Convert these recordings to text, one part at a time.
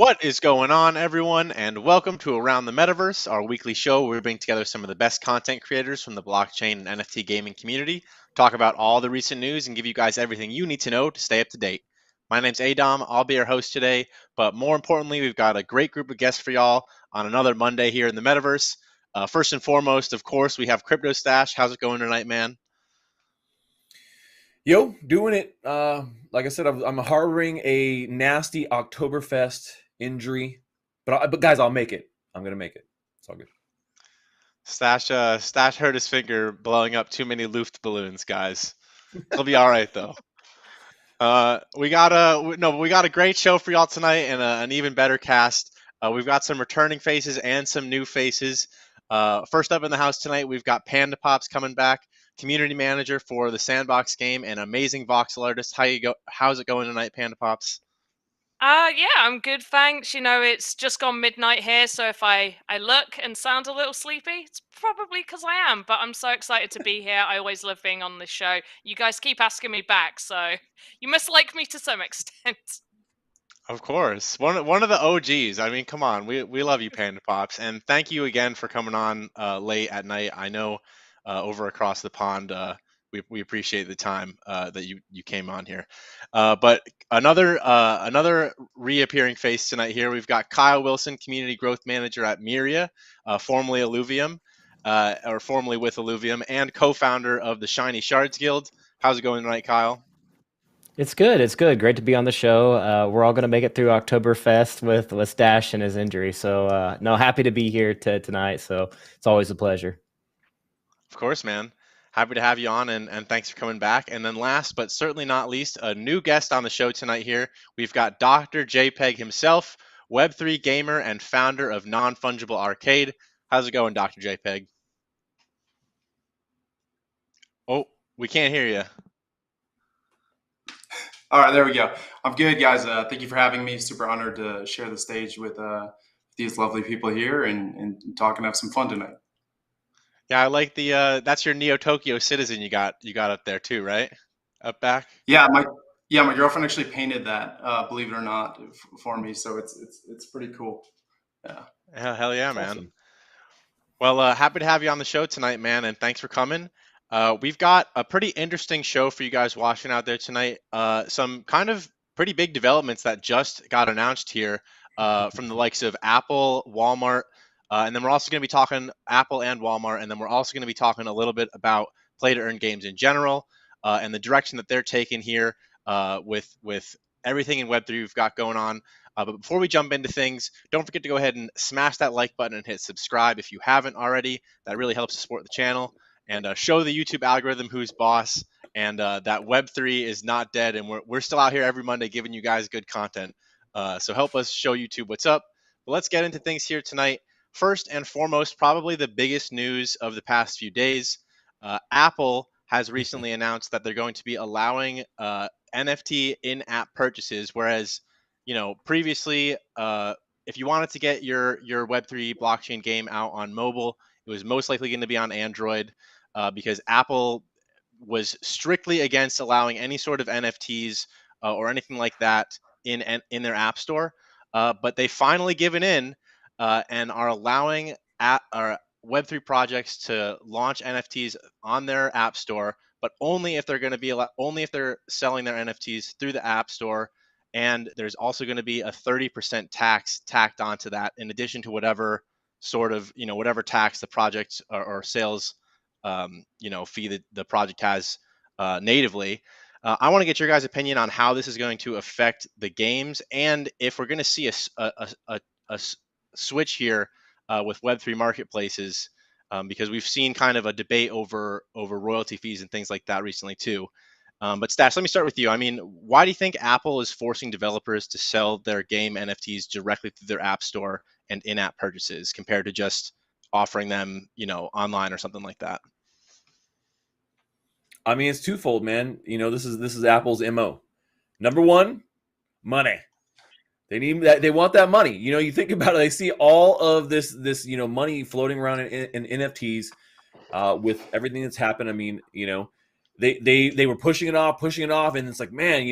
What is going on, everyone, and welcome to Around the Metaverse, our weekly show where we bring together some of the best content creators from the blockchain and NFT gaming community, talk about all the recent news, and give you guys everything you need to know to stay up to date. My name's Adom. I'll be your host today, but more importantly, we've got a great group of guests for y'all on another Monday here in the Metaverse. First and foremost, of course, we have Crypto Stache. How's it going tonight, man? Yo, doing it. Like I said, I'm harboring a nasty Oktoberfest injury, but guys, I'll make it. I'm gonna make it. It's all good. Stache hurt his finger blowing up too many Luft balloons, guys. He'll be all right though. We got a great show for y'all tonight and an even better cast. We've got some returning faces and some new faces. First up in the house tonight, we've got PandaPops coming back, community manager for the Sandbox game and amazing voxel artist. How's it going tonight, PandaPops? Yeah, I'm good, thanks. It's just gone midnight here, so if I look and sound a little sleepy, it's probably because I am, but I'm so excited to be here. I always love being on this show. You guys keep asking me back, so you must like me to some extent. Of course, one of the OGs. I mean, come on, we love you, Panda Pops, and thank you again for coming on late at night. I know over across the pond, we appreciate the time that you came on here. But another reappearing face tonight here. We've got Kyle Wilson, community growth manager at Miria, formerly Alluvium, or formerly with Alluvium, and co-founder of the Shiny Shards Guild. How's it going tonight, Kyle? It's good. It's good. Great to be on the show. We're all going to make it through Oktoberfest with Stache and his injury. So, no, happy to be here tonight. So it's always a pleasure. Of course, man. Happy to have you on and thanks for coming back. And then last but certainly not least, a new guest on the show tonight here. We've got Dr. JPEG himself, Web3 gamer and founder of Non-Fungible Arcade. How's it going, Dr. JPEG? Oh, we can't hear you. All right, there we go. I'm good, guys. Thank you for having me. Super honored to share the stage with these lovely people here and talk and have some fun tonight. Yeah, I like the that's your Neo Tokyo Citizen you got up there too, right? Up back. Yeah, my girlfriend actually painted that, believe it or not, for me. So it's pretty cool. Yeah. Hell yeah, man. Awesome. Well, happy to have you on the show tonight, man, and thanks for coming. We've got a pretty interesting show for you guys watching out there tonight. Some kind of pretty big developments that just got announced here from the likes of Apple, Walmart, and then we're also going to be talking Apple and Walmart, and then we're also going to be talking a little bit about play to earn games in general and the direction that they're taking here with everything in Web3 we've got going on. But before we jump into things, don't forget to go ahead and smash that like button and hit subscribe if you haven't already. That really helps support the channel and show the YouTube algorithm who's boss and that Web3 is not dead. And we're still out here every Monday giving you guys good content. So help us show YouTube what's up. But let's get into things here tonight. First and foremost, probably the biggest news of the past few days. Apple has recently announced that they're going to be allowing NFT in-app purchases, whereas previously, if you wanted to get your Web3 blockchain game out on mobile, it was most likely going to be on Android because Apple was strictly against allowing any sort of NFTs or anything like that in their app store. But they finally given in and are allowing Web3 projects to launch NFTs on their app store, but only if they're going to be only if they're selling their NFTs through the app store. And there's also going to be a 30% tax tacked onto that, in addition to whatever sort of whatever tax the project or sales fee that the project has natively. I want to get your guys' opinion on how this is going to affect the games, and if we're going to see a switch here with Web3 marketplaces, because we've seen kind of a debate over royalty fees and things like that recently too. But Stash, let me start with you. I mean, why do you think Apple is forcing developers to sell their game NFTs directly through their app store and in-app purchases compared to just offering them, online or something like that? I mean, it's twofold, man. This is Apple's MO. Number one, money. They need that. They want that money. You think about it. They see all of this money floating around in NFTs with everything that's happened. I mean, they were pushing it off, and it's like, man,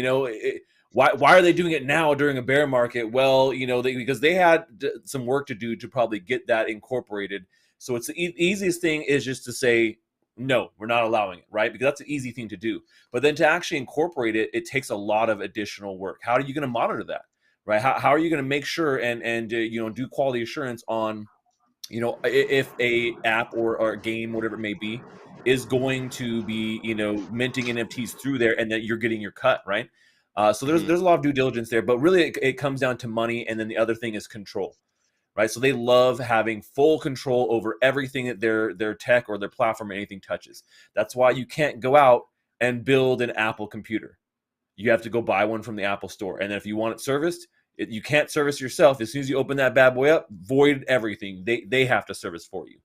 Why are they doing it now during a bear market? Well, because they had some work to do to probably get that incorporated. So it's the easiest thing is just to say, no, we're not allowing it, right? Because that's an easy thing to do. But then to actually incorporate it, it takes a lot of additional work. How are you going to monitor that, right? How are you going to make sure and do quality assurance on, if a app or a game, whatever it may be, is going to be, minting NFTs through there, and that you're getting your cut, right? So there's a lot of due diligence there, but really it comes down to money, and then the other thing is control, right? So they love having full control over everything that their tech or their platform or anything touches. That's why you can't go out and build an Apple computer. You have to go buy one from the Apple store, and then if you want it serviced, you can't service yourself. As soon as you open that bad boy up, void everything. They have to service for you.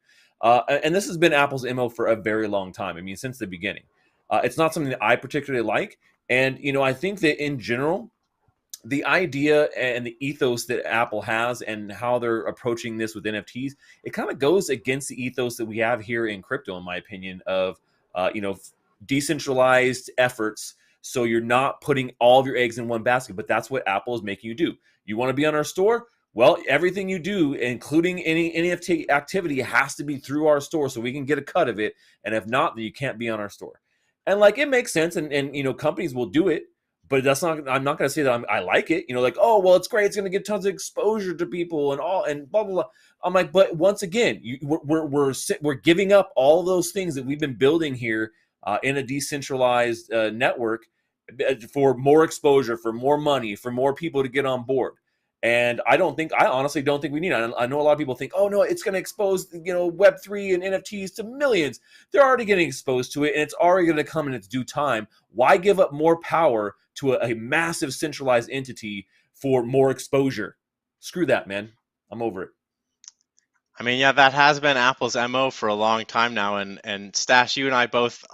And this has been Apple's MO for a very long time. I mean, since the beginning. It's not something that I particularly like. And, I think that in general, the idea and the ethos that Apple has and how they're approaching this with NFTs, it kind of goes against the ethos that we have here in crypto, in my opinion, of, decentralized efforts. So you're not putting all of your eggs in one basket, but that's what Apple is making you do. You want to be on our store? Well, everything you do, including any NFT activity, has to be through our store so we can get a cut of it. And if not, then you can't be on our store. And it makes sense, and companies will do it, but that's not. I'm not going to say that I like it. Oh, well, it's great. It's going to get tons of exposure to people and blah blah blah. I'm like, but once again, we're giving up all those things that we've been building here in a decentralized network for more exposure, for more money, for more people to get on board. And I honestly don't think we need it. I know a lot of people think, oh no, it's going to expose, Web3 and NFTs to millions. They're already getting exposed to it, and it's already going to come in its due time. Why give up more power to a massive centralized entity for more exposure? Screw that, man. I'm over it. I mean, yeah, that has been Apple's MO for a long time now, and Stache, you and I both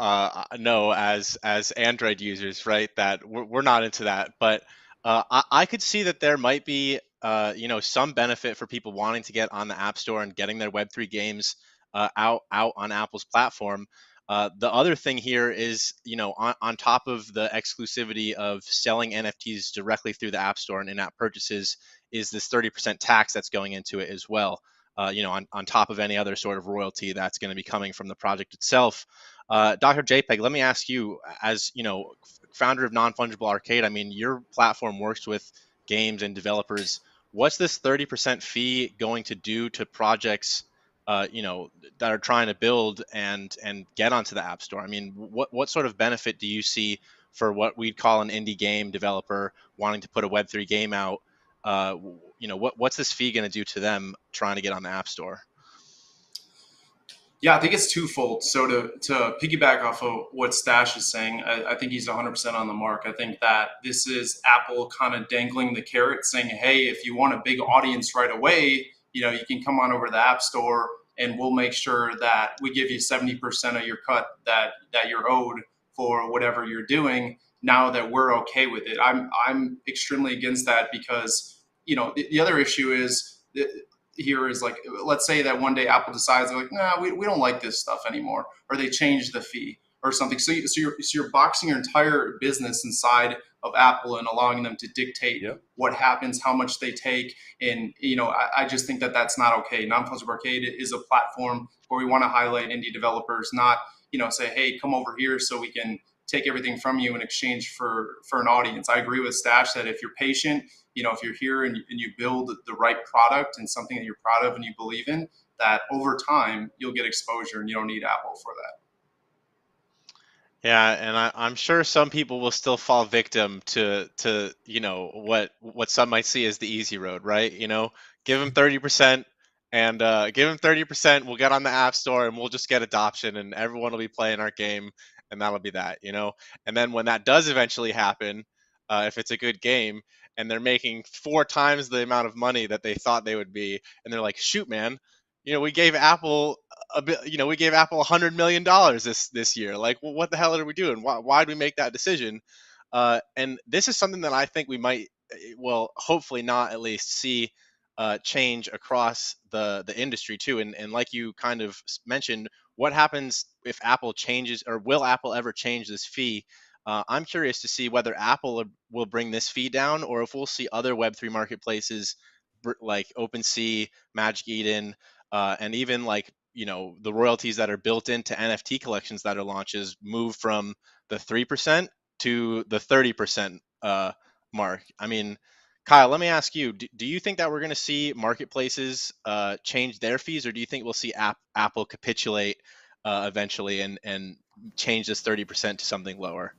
know as Android users, right, that we're not into that. But I could see that there might be some benefit for people wanting to get on the App Store and getting their Web3 games out on Apple's platform. The other thing here is, on top of the exclusivity of selling NFTs directly through the App Store and in-app purchases, is this 30% tax that's going into it as well. On top of any other sort of royalty that's going to be coming from the project itself. Dr. JPEG, let me ask you, as founder of Non-Fungible Arcade, I mean, your platform works with games and developers. What's this 30% fee going to do to projects, that are trying to build and get onto the App Store? I mean, what sort of benefit do you see for what we'd call an indie game developer wanting to put a Web3 game out? What's this fee going to do to them trying to get on the App Store? Yeah, I think it's twofold. So to piggyback off of what Stache is saying, I think he's 100% on the mark. I think that this is Apple kind of dangling the carrot, saying, hey, if you want a big audience right away, you can come on over to the App Store, and we'll make sure that we give you 70% of your cut that you're owed for whatever you're doing. Now that we're okay with it, I'm extremely against that, because the other issue is here is, like, let's say that one day Apple decides they're like, nah, we don't like this stuff anymore, or they change the fee or something. So you're boxing your entire business inside of Apple and allowing them to dictate what happens, how much they take. And I just think that that's not okay. Non-Fungible Arcade is a platform where we want to highlight indie developers, not say, hey, come over here so we can take everything from you in exchange for an audience. I agree with Stache that if you're patient, if you're here and you build the right product and something that you're proud of and you believe in, that over time you'll get exposure, and you don't need Apple for that. Yeah, and I'm sure some people will still fall victim to what some might see as the easy road, right? Give them 30%, and give them 30%. We'll get on the App Store and we'll just get adoption, and everyone will be playing our game, and that'll be that. And then when that does eventually happen, if it's a good game, and they're making 4 times the amount of money that they thought they would be, and they're like, shoot, man, we gave Apple a bit, we gave Apple $100 million this year. Like, well, what the hell are we doing? Why did we make that decision? And this is something that I think we might, well, hopefully not at least, see change across the industry too. And like you kind of mentioned, what happens if Apple changes, or will Apple ever change this fee? I'm curious to see whether Apple will bring this fee down, or if we'll see other Web3 marketplaces like OpenSea, Magic Eden, and even like the royalties that are built into NFT collections that are launches move from the 3% to the 30% mark. I mean, Kyle, let me ask you: do you think that we're going to see marketplaces change their fees, or do you think we'll see Apple capitulate eventually and change this 30% to something lower?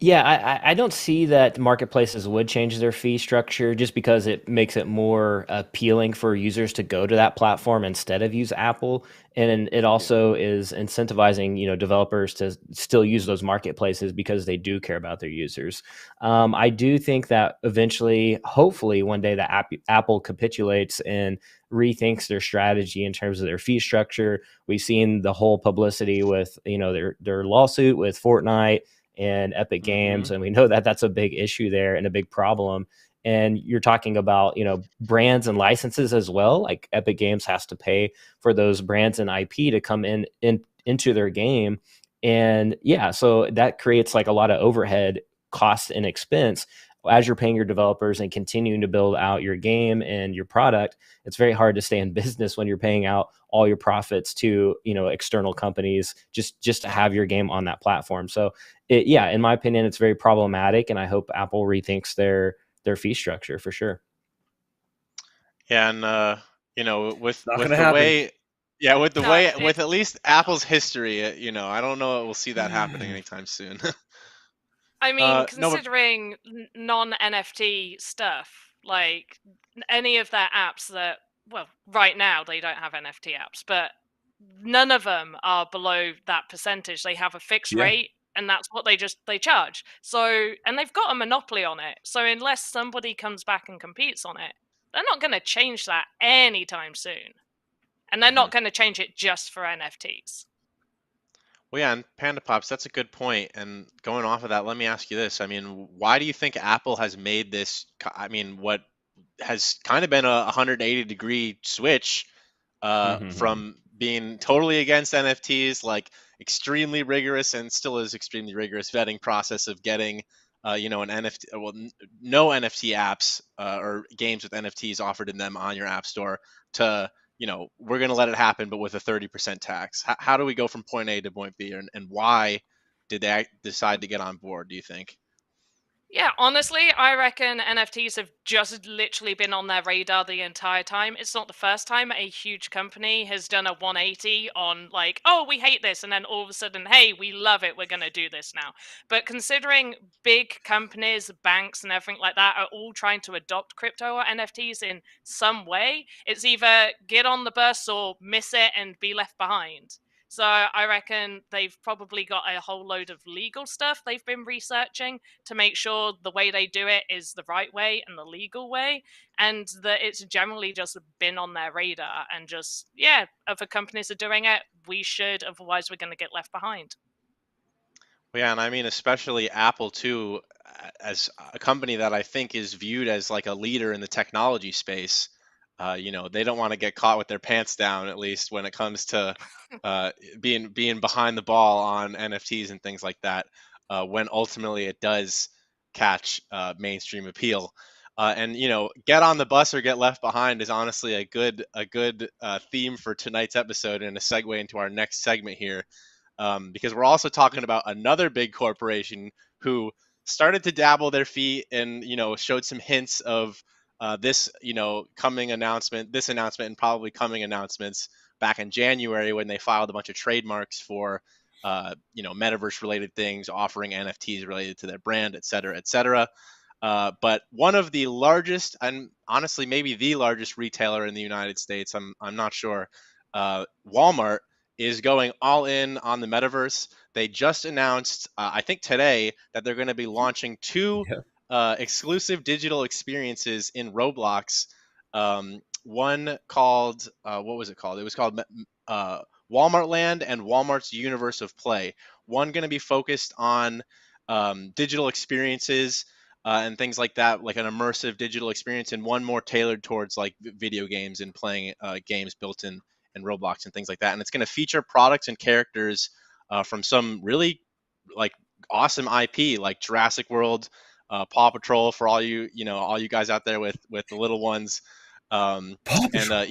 Yeah, I don't see that marketplaces would change their fee structure just because it makes it more appealing for users to go to that platform instead of use Apple. And it also is incentivizing, developers to still use those marketplaces because they do care about their users. I do think that eventually, hopefully one day, that Apple capitulates and rethinks their strategy in terms of their fee structure. We've seen the whole publicity with, their lawsuit with Fortnite and Epic Games, and we know that that's a big issue there and a big problem. And you're talking about brands and licenses as well. Like Epic Games has to pay for those brands and IP to come into their game, and yeah, so that creates like a lot of overhead cost and expense as you're paying your developers and continuing to build out your game and your product. It's very hard to stay in business when you're paying out all your profits to external companies just to have your game on that platform. So in my opinion, it's very problematic, and I hope Apple rethinks their fee structure for sure. Yeah, and with Not with gonna the happen. way, yeah, with the No, way, with at least Apple's history, I don't know that we'll see that happening anytime soon. I mean, No, but considering non-NFT stuff, like any of their apps that, well, right now they don't have NFT apps, but none of them are below that percentage. They have a fixed Yeah. rate, and that's what they charge. So, and they've got a monopoly on it. So unless somebody comes back and competes on it, they're not going to change that anytime soon. And they're not going to change it just for NFTs. well, yeah, and PandaPops, that's a good point. And going off of that, let me ask you this. I mean, why do you think Apple has made this? I mean, what has kind of been a 180-degree switch from being totally against NFTs, like extremely rigorous and still is extremely rigorous vetting process of getting, an NFT, well, no NFT apps or games with NFTs offered in them on your app store to, we're going to let it happen, but with a 30% tax. How do we go from point A to point B, and why did they decide to get on board, do you think? Yeah, honestly, I reckon NFTs have just literally been on their radar the entire time. It's not the first time a huge company has done a 180 on, like, oh, we hate this, and then all of a sudden, hey, we love it, we're going to do this now. But considering big companies, banks, and everything like that are all trying to adopt crypto or NFTs in some way, it's either get on the bus or miss it and be left behind. So I reckon they've probably got a whole load of legal stuff they've been researching to make sure the way they do it is the right way and the legal way, and that it's generally just been on their radar, and just, yeah, other companies are doing it, we should, otherwise we're going to get left behind. Well, yeah, and I mean, especially Apple too, as a company that I think is viewed as like a leader in the technology space. They don't want to get caught with their pants down, at least when it comes to being behind the ball on NFTs and things like that. When ultimately it does catch mainstream appeal, and get on the bus or get left behind is honestly a good theme for tonight's episode, and a segue into our next segment here, because we're also talking about another big corporation who started to dabble their feet and showed some hints of this this announcement and probably coming announcements back in January, when they filed a bunch of trademarks for metaverse related things, offering NFTs related to their brand, et cetera, et cetera. But one of the largest, and honestly maybe the largest retailer in the United States, I'm not sure, Walmart, is going all in on the metaverse. They just announced, I think today, that they're going to be launching two exclusive digital experiences in Roblox. One called, what was it called? It was called Walmart Land and Walmart's Universe of Play. One going to be focused on digital experiences and things like that, like an immersive digital experience, and one more tailored towards like video games and playing games built in Roblox and things like that. And it's going to feature products and characters from some really like awesome IP like Jurassic World, Paw Patrol for all all you guys out there with the little ones, Paw and Patrol.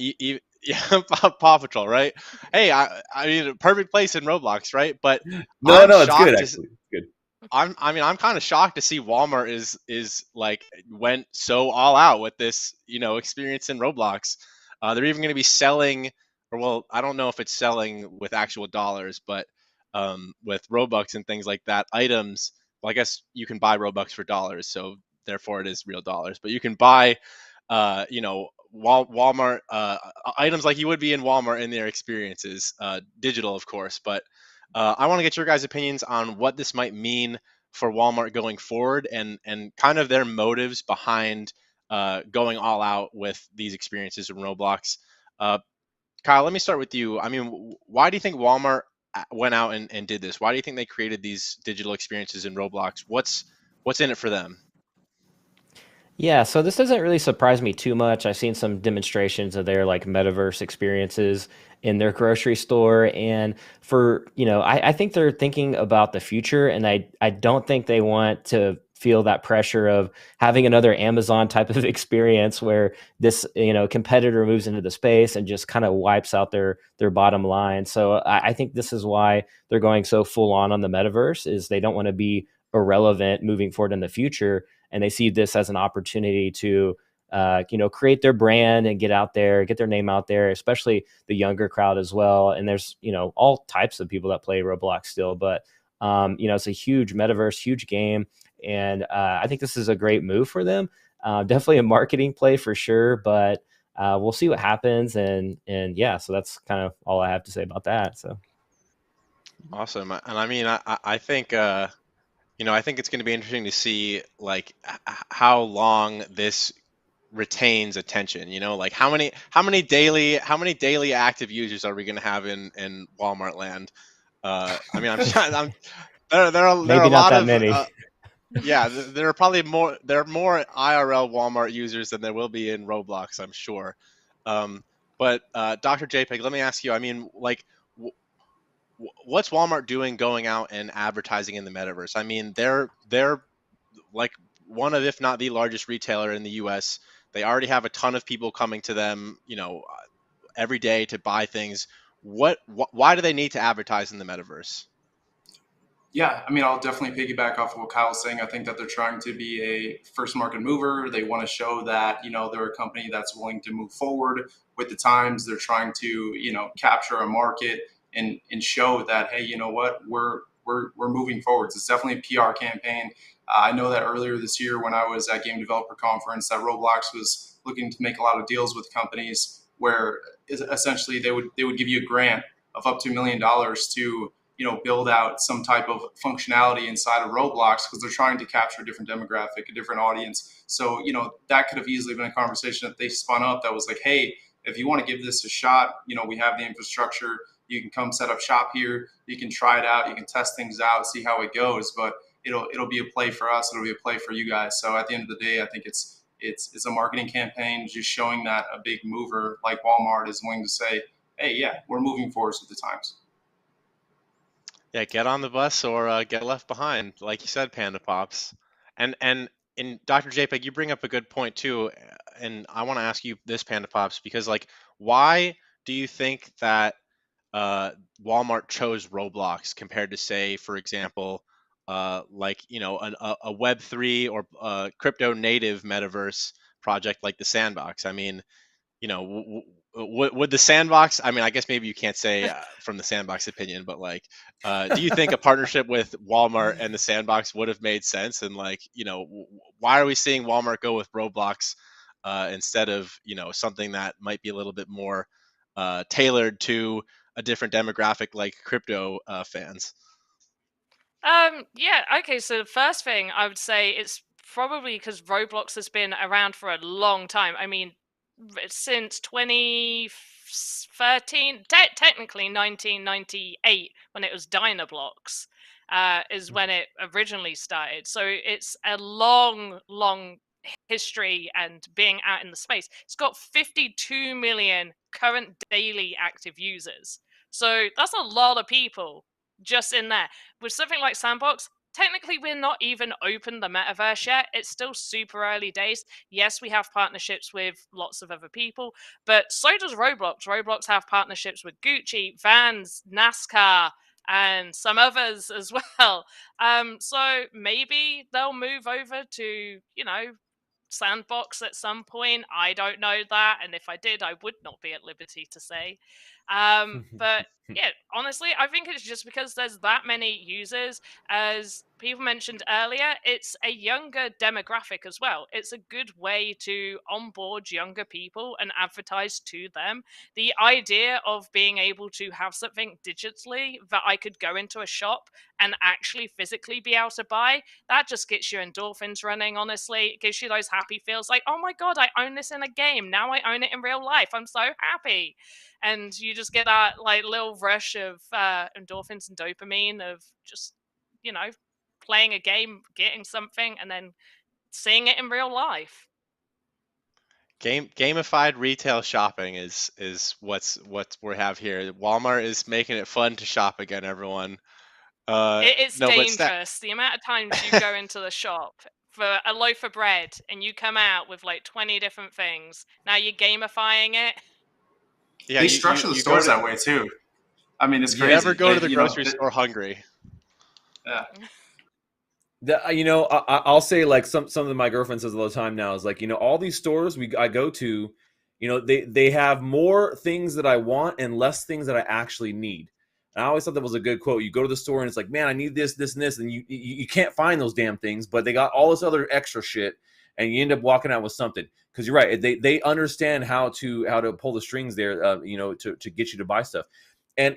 yeah, Paw Patrol, right? Hey, I mean, a perfect place in Roblox, right? But No, I'm no, it's good shocked to actually. It's good. I'm kind of shocked to see Walmart is like went so all out with this, experience in Roblox. They're even going to be selling, or well, I don't know if it's selling with actual dollars, but with Robux and things like that, items. Well, I guess you can buy Robux for dollars, so therefore it is real dollars. But you can buy, Walmart items like you would be in Walmart in their experiences, digital, of course, but I want to get your guys' opinions on what this might mean for Walmart going forward, and kind of their motives behind going all out with these experiences in Roblox. Uh, Kyle, let me start with you. I mean, why do you think Walmart went out and did this? Why do you think they created these digital experiences in Roblox? What's in it for them? Yeah, so this doesn't really surprise me too much. I've seen some demonstrations of their like metaverse experiences in their grocery store. And I think they're thinking about the future. And I don't think they want to feel that pressure of having another Amazon type of experience where this, competitor moves into the space and just kind of wipes out their bottom line. So I think this is why they're going so full on the metaverse, is they don't want to be irrelevant moving forward in the future, and they see this as an opportunity to create their brand and get out there, get their name out there, especially the younger crowd as well. And there's all types of people that play Roblox still, but it's a huge metaverse, huge game, and I think this is a great move for them. Definitely a marketing play for sure, but we'll see what happens. And yeah, so that's kind of all I have to say about that. So Awesome. And I mean, I think I think it's going to be interesting to see like how long this retains attention. Like how many daily active users are we going to have in Walmart land? I mean, I'm there are a maybe not lot that of many. yeah, there are probably more IRL Walmart users than there will be in Roblox, I'm sure. But Dr. JPEG, let me ask you. I mean, like, what's Walmart doing going out and advertising in the metaverse? I mean, they're like one of, if not the largest retailer in the U.S. They already have a ton of people coming to them, every day to buy things. Why do they need to advertise in the metaverse? Yeah, I mean, I'll definitely piggyback off of what Kyle's saying. I think that they're trying to be a first market mover. They want to show that, they're a company that's willing to move forward with the times. They're trying to, capture a market and show that, hey, you know what, we're moving forwards. It's definitely a PR campaign. I know that earlier this year when I was at Game Developer Conference, that Roblox was looking to make a lot of deals with companies where essentially they would give you a grant of up to $1 million to build out some type of functionality inside of Roblox because they're trying to capture a different demographic, a different audience. So, that could have easily been a conversation that they spun up that was like, hey, if you want to give this a shot, we have the infrastructure. You can come set up shop here. You can try it out. You can test things out, see how it goes. But it'll be a play for us. It'll be a play for you guys. So at the end of the day, I think it's a marketing campaign just showing that a big mover like Walmart is willing to say, hey, yeah, we're moving forward with the times. Yeah, get on the bus or get left behind, like you said, PandaPops. And in Dr. JPEG, you bring up a good point too, and I want to ask you this, PandaPops, because like, why do you think that uh, Walmart chose Roblox compared to, say, for example, like a Web3 or crypto native metaverse project like the Sandbox? I mean, would the Sandbox, I mean, I guess maybe you can't say from the Sandbox opinion, but like, do you think a partnership with Walmart and the Sandbox would have made sense? And like, why are we seeing Walmart go with Roblox instead of, something that might be a little bit more tailored to a different demographic like crypto fans? Yeah, okay, so the first thing I would say it's probably because Roblox has been around for a long time. I mean, since 2013, technically 1998, when it was Dynablocks, is when it originally started. So it's a long history and being out in the space. It's got 52 million current daily active users. So that's a lot of people just in there. With something like Sandbox, technically we're not even open the metaverse yet. It's still super early days. Yes, we have partnerships with lots of other people, but so does Roblox. Roblox have partnerships with Gucci, Vans, NASCAR, and some others as well. So maybe they'll move over to, Sandbox at some point. I don't know that, and if I did, I would not be at liberty to say. But yeah, honestly, I think it's just because there's that many users. As people mentioned earlier, it's a younger demographic as well. It's a good way to onboard younger people and advertise to them. The idea of being able to have something digitally that I could go into a shop and actually physically be able to buy, that just gets your endorphins running, honestly. It gives you those happy feels like, oh my God, I own this in a game. Now I own it in real life. I'm so happy. And you just get that like little rush of endorphins and dopamine of just, you know, playing a game, getting something, and then seeing it in real life. Gamified retail shopping is what we have here. Walmart is making it fun to shop again, everyone. It's No, but dangerous. The amount of times you go into the shop for a loaf of bread and you come out with like 20 different things. Now you're gamifying it. yeah, They structure the you go stores to that way too. I mean, it's you crazy. never go to the You know, grocery store hungry. yeah. I'll say like something my girlfriend says all the time now is like, all these stores I go to, they have more things that I want and less things that I actually need. And I always thought that was a good quote. You go to the store and it's like, man, I need this, this, and this, and you can't find those damn things, but they got all this other extra shit, and you end up walking out with something. Because you're right, they understand how to pull the strings there, to get you to buy stuff. And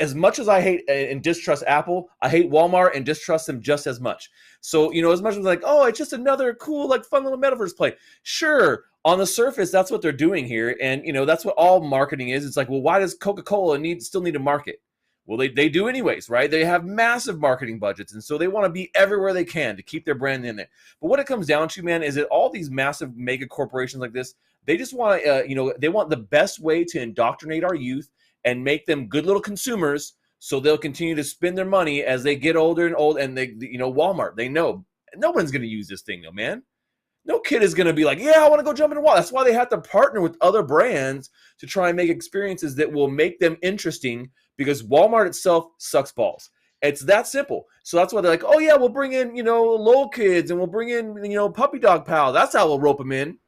as much as I hate and distrust Apple, I hate Walmart and distrust them just as much. So, as much as like, oh, it's just another cool, like fun little metaverse play. Sure, on the surface, that's what they're doing here. And, that's what all marketing is. It's like, well, why does Coca-Cola still need to market? Well, they do anyways, right? They have massive marketing budgets. And so they want to be everywhere they can to keep their brand in there. But what it comes down to, man, is that all these massive mega corporations like this, they just want, they want the best way to indoctrinate our youth and make them good little consumers, so they'll continue to spend their money as they get older and old. And they, Walmart, they know no one's going to use this thing, though, man. No kid is going to be like, yeah, I want to go jump in a Walmart. That's why they have to partner with other brands to try and make experiences that will make them interesting, because Walmart itself sucks balls. It's that simple. So that's why they're like, oh yeah, we'll bring in, little kids, and we'll bring in, puppy dog pal. That's how we'll rope them in.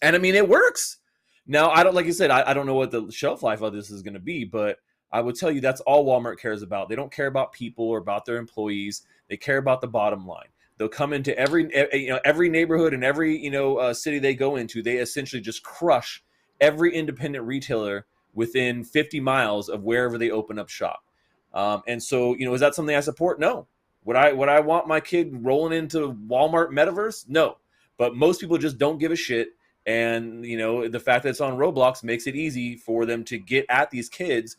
And I mean, it works. Now, I don't, like you said, I don't know what the shelf life of this is going to be, but I would tell you that's all Walmart cares about. They don't care about people or about their employees. They care about the bottom line. They'll come into every neighborhood and every, city they go into. They essentially just crush every independent retailer within 50 miles of wherever they open up shop. And so, is that something I support? No. Would I want my kid rolling into Walmart metaverse? No. But most people just don't give a shit. And, the fact that it's on Roblox makes it easy for them to get at these kids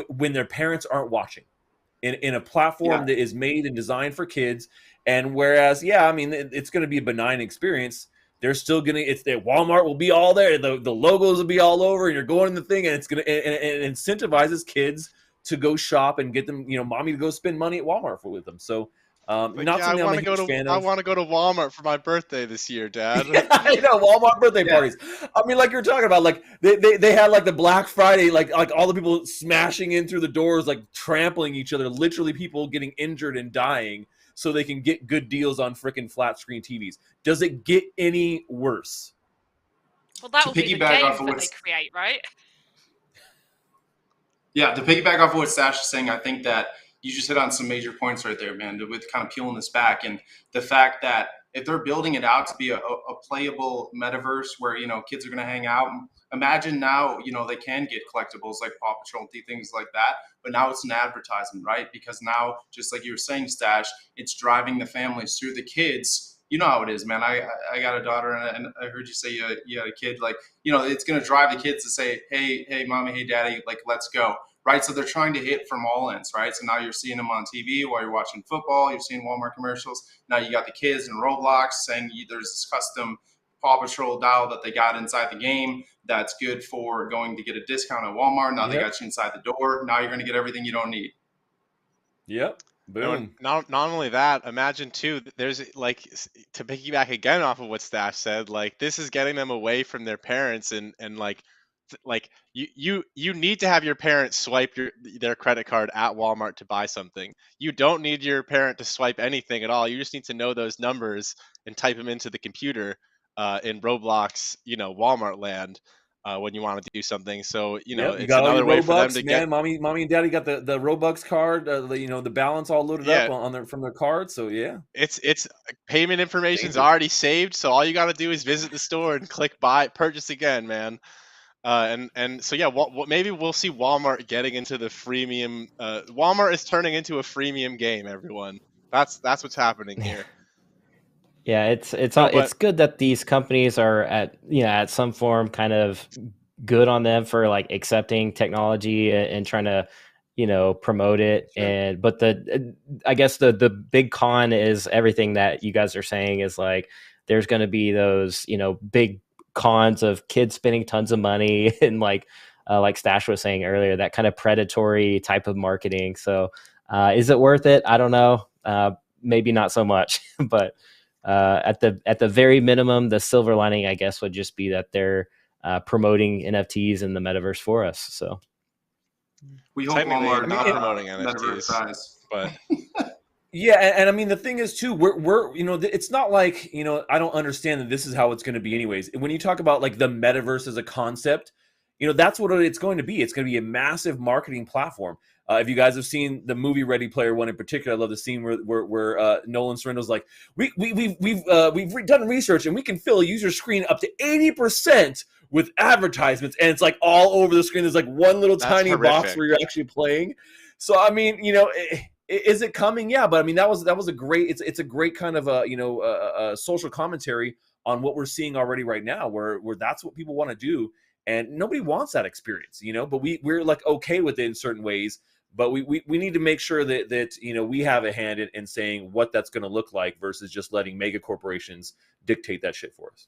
when their parents aren't watching in a platform that is made and designed for kids. And whereas, it's going to be a benign experience. They're still going to, Walmart will be all there. The logos will be all over, and you're going in the thing, and it's going to, and it incentivizes kids to go shop and get them, mommy to go spend money at Walmart with them. So, But not yeah, something I'm a huge fan of. I want to go to Walmart for my birthday this year, Dad. I know, Walmart birthday parties. I mean, like you're talking about, like they had like the Black Friday, like all the people smashing in through the doors, like trampling each other, literally people getting injured and dying so they can get good deals on freaking flat screen TVs. Does it get any worse? Well, that will be the piggyback game off of that they create, right? Yeah, to piggyback off of what Stache is saying, I think that you just hit on some major points right there, man, with kind of peeling this back. And the fact that if they're building it out to be a playable metaverse where, kids are going to hang out, imagine now, they can get collectibles like Paw Patrol and things like that. But now it's an advertisement, right? Because now, just like you were saying, Stache, it's driving the families through the kids. You know how it is, man. I got a daughter, and I heard you say you had a kid. Like, it's going to drive the kids to say, hey, mommy, hey, daddy, like, let's go. Right, so they're trying to hit from all ends, right? So now you're seeing them on TV while you're watching football. You're seeing Walmart commercials. Now you got the kids in Roblox saying there's this custom Paw Patrol dial that they got inside the game that's good for going to get a discount at Walmart. Now they got you inside the door. Now you're going to get everything you don't need. Yep. No, and Boom. not only that, imagine too, there's like to piggyback again off of what Stash said, like this is getting them away from their parents and like like you need to have your parents swipe their credit card at Walmart to buy something. You don't need your parent to swipe anything at all. You just need to know those numbers and type them into the computer in Roblox, Walmart land when you want to do something. So, Yep, you it's got all your another way for them to Robux, get. man. Mommy and daddy got the Robux card, the balance all loaded up Yeah, on their from their card. So yeah, it's payment information's dangerous. already saved, so all you got to do is visit the store and click buy purchase again, man. And so yeah, maybe we'll see Walmart getting into the freemium. Walmart is turning into a freemium game, everyone. That's what's happening here. Yeah, it's No, but good that these companies are at some form kind of good on them for like accepting technology and trying to promote it. sure. And but I guess the big con is everything that you guys are saying is like there's going to be those big cons of kids spending tons of money and like Stash was saying earlier, that kind of predatory type of marketing. So is it worth it? I don't know. Maybe not so much, but at the very minimum, the silver lining, I guess, would just be that they're promoting NFTs in the metaverse for us. So We hope Technically Walmart not promoting metaverse NFTs, dies. but Yeah, and I mean the thing is too, we're it's not like I don't understand that this is how it's going to be anyways. When you talk about like the metaverse as a concept, that's what it's going to be. It's going to be a massive marketing platform. If you guys have seen the movie Ready Player One in particular, I love the scene where Nolan Sorrento's like, we've done research and we can fill a user screen up to 80% with advertisements, and it's like all over the screen. There's like one little that's tiny box horrific. where you're actually playing. So I mean, is it coming? Yeah, but I mean that was a great. It's a great kind of a social commentary on what we're seeing already right now, where that's what people want to do, and nobody wants that experience, But we're like okay with it in certain ways, but we need to make sure that we have a hand in saying what that's going to look like versus just letting mega corporations dictate that shit for us.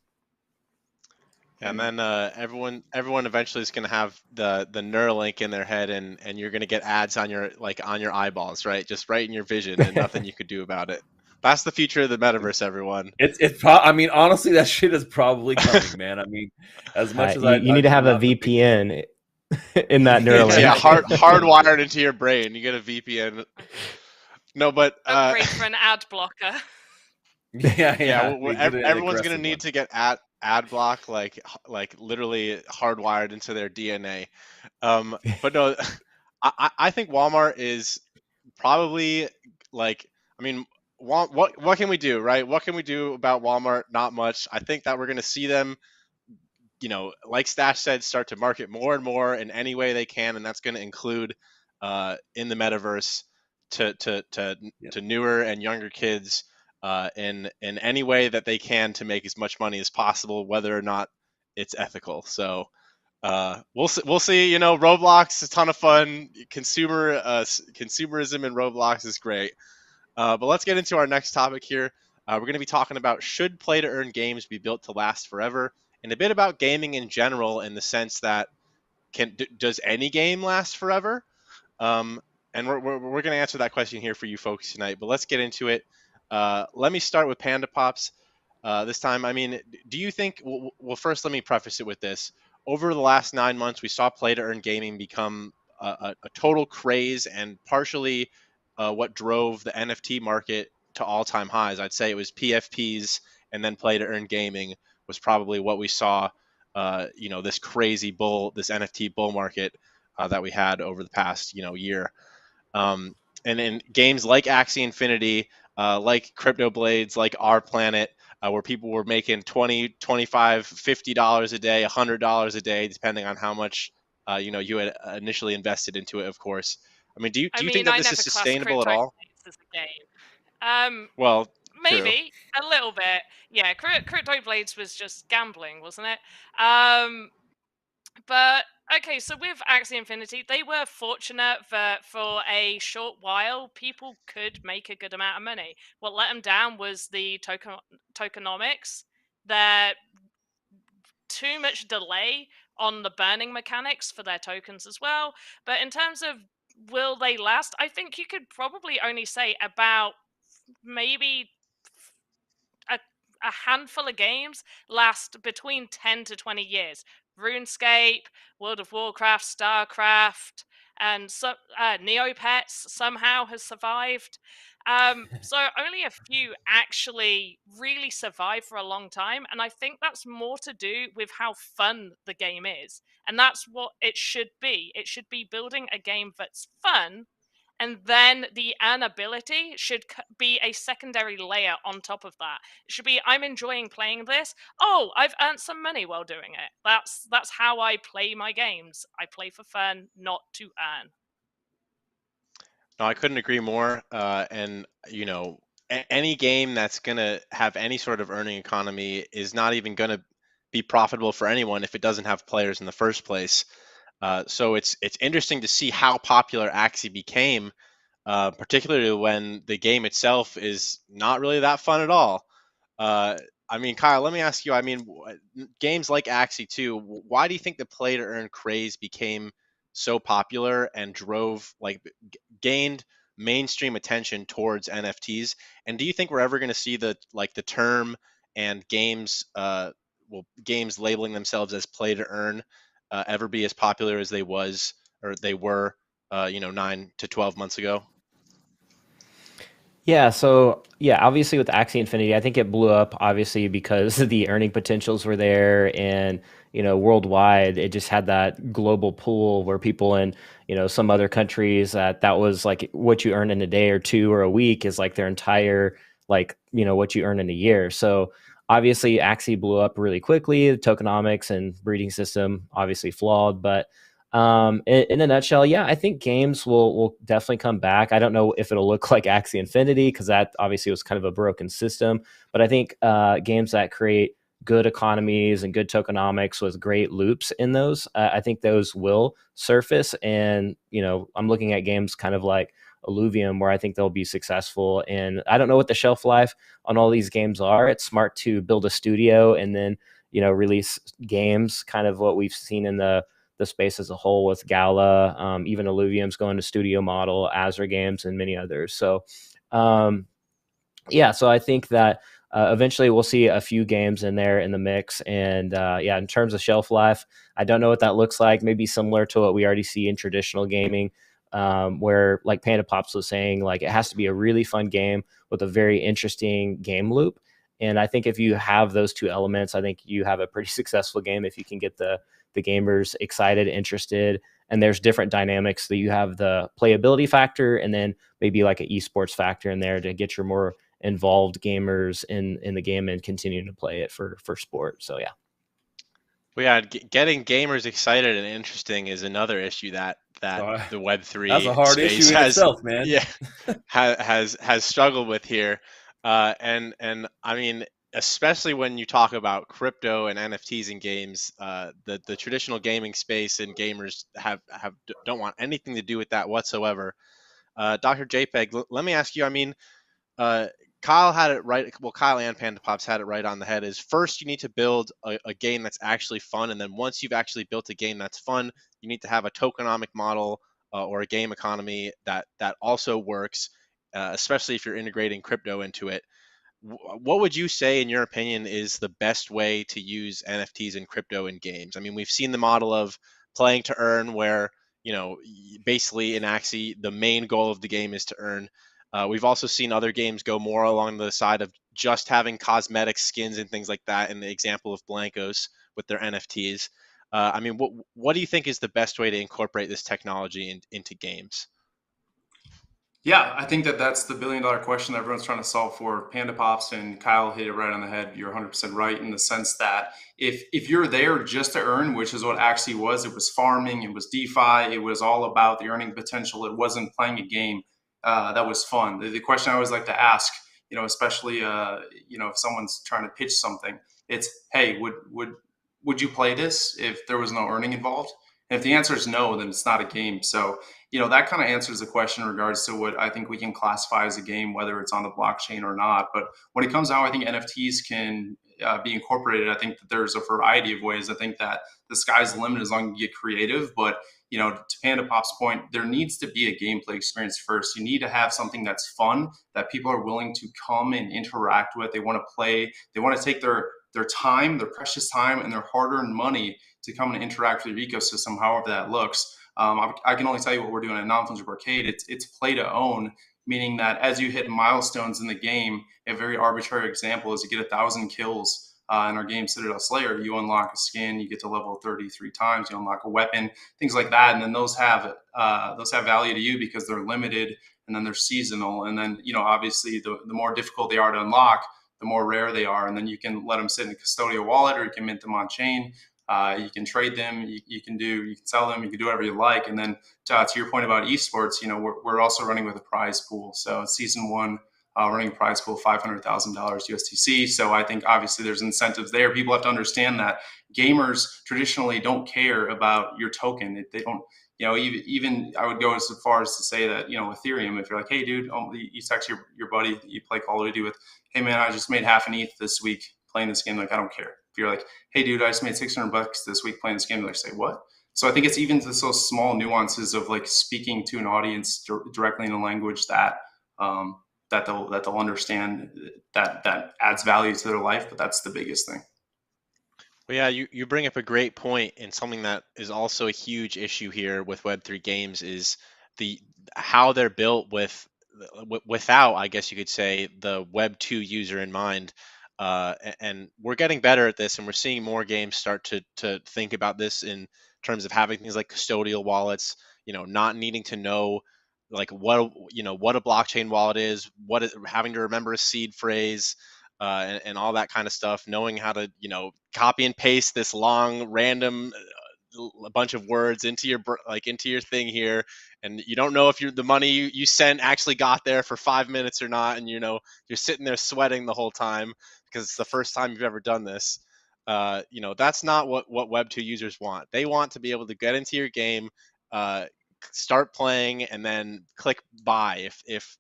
And then everyone eventually is going to have the Neuralink in their head, and you're going to get ads on your eyeballs, right? Just right in your vision, and nothing you could do about it. That's the future of the metaverse, everyone. I mean, honestly, that shit is probably coming, man. I mean, as much as you need to have a VPN in that Neuralink. Yeah, hardwired into your brain. You get a VPN. No, but Upgrade for an ad blocker. Yeah. Everyone's going to need to get ad block, like literally hardwired into their DNA. But no, I think Walmart is probably like, I mean, what can we do, right? What can we do about Walmart? Not much. I think that we're going to see them, like Stash said, start to market more and more in any way they can, and that's going to include in the metaverse to newer and younger kids in any way that they can to make as much money as possible, whether or not it's ethical. So we'll see. Roblox is a ton of fun. Consumerism in Roblox is great. But let's get into our next topic here. We're going to be talking about, should play-to-earn games be built to last forever, and a bit about gaming in general, in the sense that does any game last forever? And we're going to answer that question here for you folks tonight. But let's get into it. Let me start with PandaPops this time. I mean, do you think? Well, first let me preface it with this. Over the last 9 months, we saw play-to-earn gaming become a total craze, and partially what drove the NFT market to all-time highs. I'd say it was PFPs and then play-to-earn gaming was probably what we saw. This crazy this NFT bull market that we had over the past year. And in games like Axie Infinity, like Crypto Blades, like Our Planet, where people were making $20, $25, $50 a day, $100 a day, depending on how much you had initially invested into it, of course. I mean, do you think that I this never is classed sustainable at Crypto all? Blades as a game. Well, true. Maybe a little bit. Yeah, Crypto Blades was just gambling, wasn't it? But okay, so with Axie Infinity, they were fortunate that for a short while, people could make a good amount of money. What let them down was the tokenomics. That too much delay on the burning mechanics for their tokens as well. But in terms of will they last? I think you could probably only say about maybe a, a handful of games last between 10 to 20 years. RuneScape, World of Warcraft, StarCraft, and Neopets somehow has survived. So only a few actually really survive for a long time, and I think that's more to do with how fun the game is, and that's what it should be. It should be building a game that's fun, and then the ability should be a secondary layer on top of that. It should be, I'm enjoying playing this. Oh, I've earned some money while doing it. That's how I play my games. I play for fun, not to earn. No, I couldn't agree more. And any game that's gonna have any sort of earning economy is not even gonna be profitable for anyone if it doesn't have players in the first place. So it's interesting to see how popular Axie became, particularly when the game itself is not really that fun at all. Uh, I mean, Kyle, let me ask you. I mean, games like Axie 2, why do you think the play to earn craze became so popular and drove gained mainstream attention towards NFTs? And do you think we're ever going to see the term and games labeling themselves as play to earn ever be as popular as they were 9 to 12 months ago? Yeah, so yeah, obviously with Axie Infinity, I think it blew up obviously because the earning potentials were there, and worldwide it just had that global pool where people in some other countries, that was like what you earn in a day or two or a week is like their entire, like what you earn in a year. So obviously Axie blew up really quickly. The tokenomics and breeding system obviously flawed, but in a nutshell, yeah, I think games will definitely come back. I don't know if it'll look like Axie Infinity, because that obviously was kind of a broken system. But I think games that create good economies and good tokenomics with great loops in those, I think those will surface. And I'm looking at games kind of like Illuvium, where I think they'll be successful. And I don't know what the shelf life on all these games are. It's smart to build a studio and then release games, kind of what we've seen in the space as a whole with Gala, even Illuvium's going to studio model, Azure Games, and many others. So, yeah, so I think that eventually we'll see a few games in there in the mix. And yeah, in terms of shelf life, I don't know what that looks like. Maybe similar to what we already see in traditional gaming, where like PandaPops was saying, like it has to be a really fun game with a very interesting game loop. And I think if you have those two elements, I think you have a pretty successful game if you can get the gamers excited, interested, and there's different dynamics. That you have the playability factor, and then maybe like an esports factor in there to get your more involved gamers in the game and continuing to play it for sport. So yeah. Well, yeah, getting gamers excited and interesting is another issue that the Web That's a three hard space issue in has, itself, man. yeah, has struggled with here. And I mean, especially when you talk about crypto and NFTs in games, the traditional gaming space and gamers don't want anything to do with that whatsoever. Dr. JPEG, let me ask you. I mean, uh, Kyle had it right. Well, Kyle and PandaPops had it right on the head. Is first you need to build a game that's actually fun, and then once you've actually built a game that's fun, you need to have a tokenomic model or a game economy that also works, especially if you're integrating crypto into it. What would you say, in your opinion, is the best way to use NFTs and crypto in games? I mean, we've seen the model of playing to earn, where basically in Axie, the main goal of the game is to earn. We've also seen other games go more along the side of just having cosmetic skins and things like that. In the example of Blancos with their NFTs, I mean, what do you think is the best way to incorporate this technology into games? Yeah, I think that that's the billion-dollar question that everyone's trying to solve for. PandaPops and Kyle hit it right on the head. You're 100% right in the sense that if you're there just to earn, which is what actually was, it was farming, it was DeFi, it was all about the earning potential. It wasn't playing a game that was fun. The question I always like to ask, especially if someone's trying to pitch something, it's, hey, would you play this if there was no earning involved? And if the answer is no, then it's not a game. So that kind of answers the question in regards to what I think we can classify as a game, whether it's on the blockchain or not. But when it comes out, I think NFTs can be incorporated. I think that there's a variety of ways. I think that the sky's the limit as long as you get creative. But to PandaPop's point, there needs to be a gameplay experience first. You need to have something that's fun, that people are willing to come and interact with. They want to play. They want to take their time, their precious time, and their hard-earned money to come and interact with your ecosystem, however that looks. I can only tell you what we're doing at Non-Fungible Arcade. It's play to own, meaning that as you hit milestones in the game, a very arbitrary example is you get 1,000 kills in our game Citadel Slayer, you unlock a skin, you get to level 33 times, you unlock a weapon, things like that, and then those have value to you because they're limited and then they're seasonal, and then obviously the more difficult they are to unlock, the more rare they are, and then you can let them sit in a custodial wallet or you can mint them on chain. You can trade them, you can sell them, you can do whatever you like. And then to your point about esports, we're also running with a prize pool. So season 1, running a prize pool, $500,000 USDC. So I think obviously there's incentives there. People have to understand that gamers traditionally don't care about your token. They don't, even I would go as far as to say that, Ethereum, if you're like, hey dude, you text your buddy that you play Call of Duty with, hey man, I just made half an ETH this week playing this game. Like, I don't care. If you're like, hey dude, I just made $600 this week playing this game, they're like, say what? So I think it's even those small nuances of like speaking to an audience directly in a language that that they'll understand, that adds value to their life. But that's the biggest thing. Well, yeah, you bring up a great point, and something that is also a huge issue here with Web3 games is how they're built without, I guess you could say, the Web2 user in mind. And we're getting better at this, and we're seeing more games start to think about this in terms of having things like custodial wallets, not needing to know like what a blockchain wallet is, having to remember a seed phrase, and all that kind of stuff, knowing how to copy and paste this long random a bunch of words into your thing here, and you don't know if the money you sent actually got there for 5 minutes or not, and you're sitting there sweating the whole time because it's the first time you've ever done this. That's not what Web2 users want. They want to be able to get into your game, start playing, and then click buy. If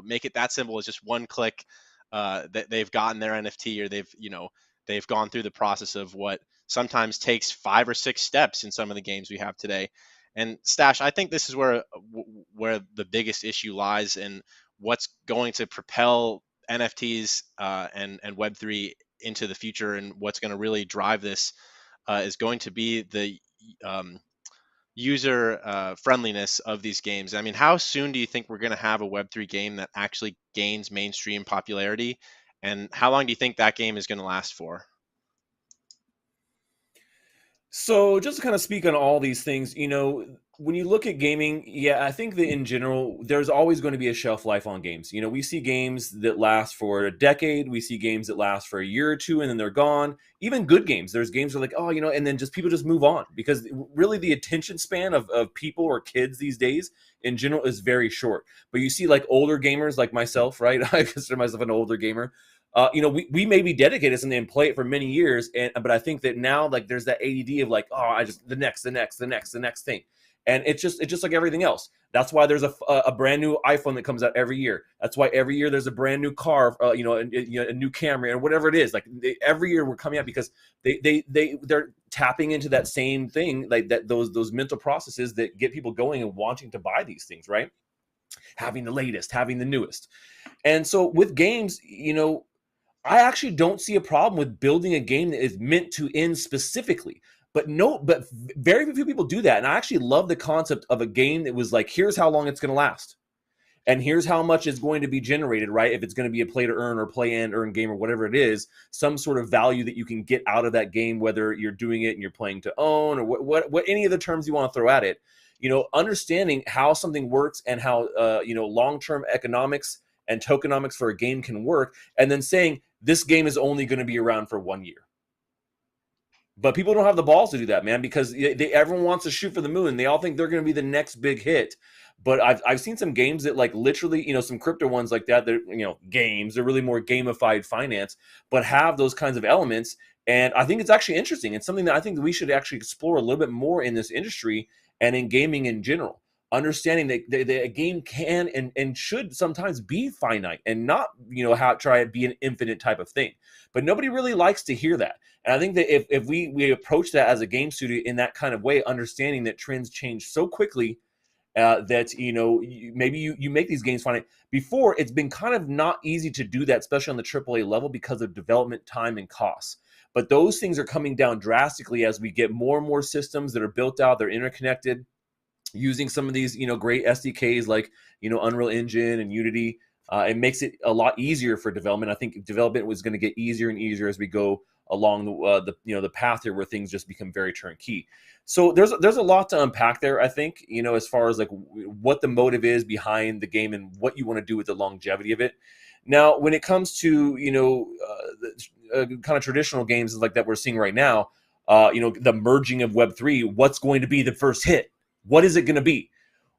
make it that simple as just one click, that they've gotten their NFT, or they've gone through the process of what sometimes takes 5 or 6 steps in some of the games we have today. And Stache, I think this is where the biggest issue lies, and what's going to propel NFTs and Web3 into the future, and what's going to really drive this is going to be the user friendliness of these games. I mean, how soon do you think we're going to have a Web3 game that actually gains mainstream popularity, and how long do you think that game is going to last for? So just to kind of speak on all these things, when you look at gaming, yeah, I think that in general, there's always going to be a shelf life on games. We see games that last for a decade. We see games that last for a year or two, and then they're gone. Even good games. There's games that are like, oh, and then people just move on, because really the attention span of people or kids these days in general is very short. But you see like older gamers like myself, right? I consider myself an older gamer. We may be dedicated to something and play it for many years, but I think that now like there's that ADD of like, oh, the next thing, and it's just like everything else. That's why there's a brand new iPhone that comes out every year. That's why every year there's a brand new car, a new Camry or whatever it is. Like every year we're coming out because they're tapping into that same thing, like those mental processes that get people going and wanting to buy these things, right? Having the latest, having the newest, and so with games, I actually don't see a problem with building a game that is meant to end specifically. But very few people do that. And I actually love the concept of a game that was like, here's how long it's going to last. And here's how much is going to be generated, right? If it's going to be a play to earn or play and earn game or whatever it is, some sort of value that you can get out of that game, whether you're doing it and you're playing to own or what any of the terms you want to throw at it. Understanding how something works and how, long-term economics and tokenomics for a game can work, and then saying this game is only going to be around for 1 year. But people don't have the balls to do that, man, because everyone wants to shoot for the moon. They all think they're going to be the next big hit. But I've seen some games that like literally, some crypto ones like that, games, they're really more gamified finance, but have those kinds of elements. And I think it's actually interesting. It's something that I think that we should actually explore a little bit more in this industry and in gaming in general. understanding that a game can and should sometimes be finite and not, try to be an infinite type of thing. But nobody really likes to hear that. And I think that if we approach that as a game studio in that kind of way, understanding that trends change so quickly, that maybe you make these games finite. Before, it's been kind of not easy to do that, especially on the AAA level, because of development time and costs. But those things are coming down drastically as we get more and more systems that are built out, they're interconnected, using some of these great SDKs like Unreal Engine and Unity. It makes it a lot easier for development. I think development was going to get easier and easier as we go along the path here, where things just become very turnkey. So there's a lot to unpack there, I think, as far as like what the motive is behind the game and what you want to do with the longevity of it. Now, when it comes to kind of traditional games like that we're seeing right now, the merging of Web3, what's going to be the first hit? What is it going to be?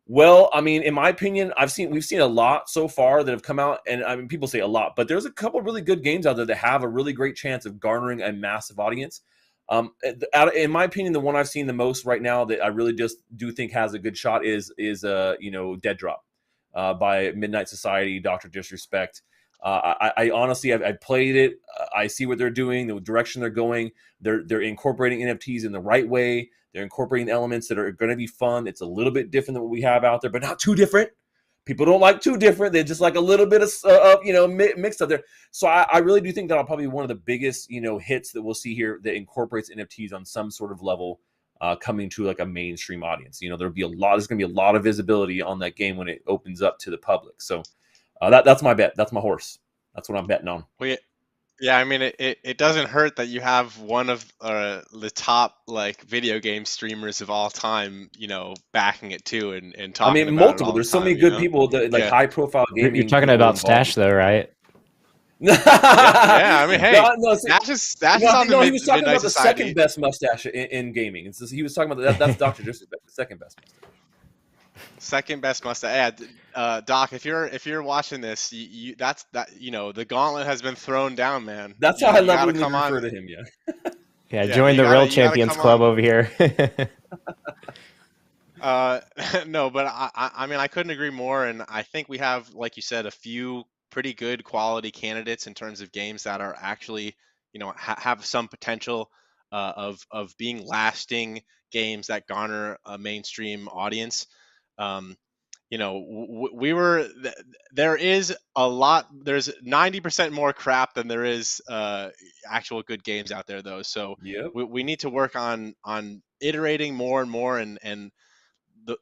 Well, I mean, in my opinion, we've seen a lot so far that have come out, and I mean, people say a lot, but there's a couple really good games out there that have a really great chance of garnering a massive audience. In my opinion, the one I've seen the most right now that I really just do think has a good shot is Dead Drop by Midnight Society, Dr. Disrespect. I honestly, I've played it. I see what they're doing, the direction they're going. They're incorporating NFTs in the right way. They're incorporating elements that are going to be fun. It's a little bit different than what we have out there, but not too different. People don't like too different. They just like a little bit of mixed up there. So I really do think that'll probably be one of the biggest hits that we'll see here that incorporates NFTs on some sort of level, coming to like a mainstream audience. There's going to be a lot of visibility on that game when it opens up to the public. So that's my bet. That's my horse. That's what I'm betting on. Well, yeah, I mean, it doesn't hurt that you have one of the top like video game streamers of all time, backing it too and talking. I mean, about multiple. It all There's the so many time, good people that like high profile gaming. You're talking about Stache though, right? Yeah, I mean, hey, Stache is on the he was talking about the Society. second best mustache in gaming. He was talking about that's Dr. Disrespect, the second best mustache. Second best mustache. Yeah, Doc, if you're watching this, that's the gauntlet has been thrown down, man. That's how I love when we refer to him. Yeah, join the Real Champions Club over here. No, but I mean, I couldn't agree more, and I think we have, like you said, a few pretty good quality candidates in terms of games that are actually, have some potential of being lasting games that garner a mainstream audience. There is a lot. There's 90% more crap than there is actual good games out there, though. So we need to work on iterating more and more, and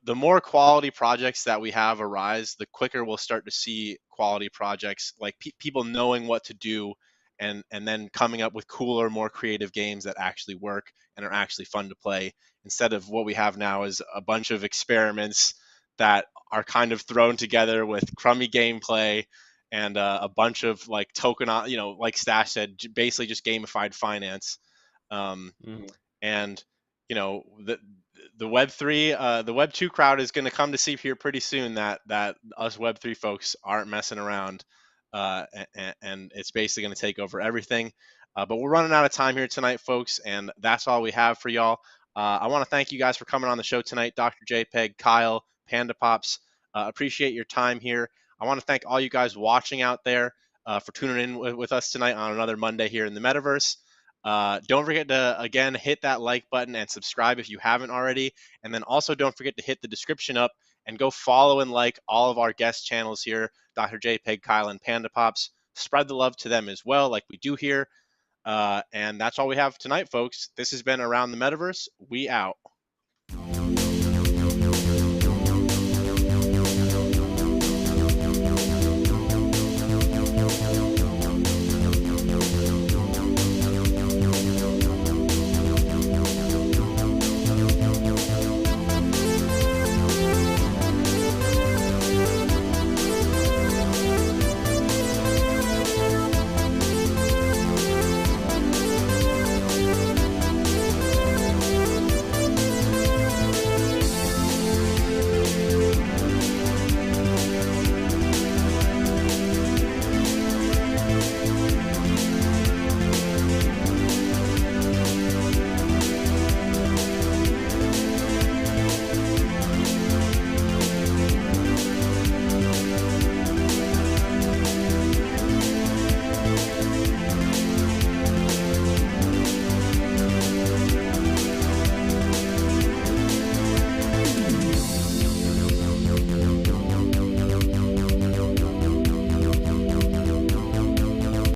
the more quality projects that we have arise, the quicker we'll start to see quality projects like people knowing what to do, and then coming up with cooler, more creative games that actually work and are actually fun to play, instead of what we have now is a bunch of experiments that are kind of thrown together with crummy gameplay and a bunch of like like Stache said, basically just gamified finance. And the Web3, the Web2 crowd is going to come to see here pretty soon that us Web3 folks aren't messing around, and it's basically going to take over everything. But we're running out of time here tonight, folks, and that's all we have for y'all. I want to thank you guys for coming on the show tonight, Dr. JPEG, Kyle, PandaPops. Appreciate your time here. I want to thank all you guys watching out there for tuning in with us tonight on another Monday here in the Metaverse. Don't forget to, again, hit that like button and subscribe if you haven't already. And then also don't forget to hit the description up and go follow and like all of our guest channels here, Dr. JPEG, Kyle, and PandaPops. Spread the love to them as well, like we do here. And that's all we have tonight, folks. This has been Around the Metaverse. We out.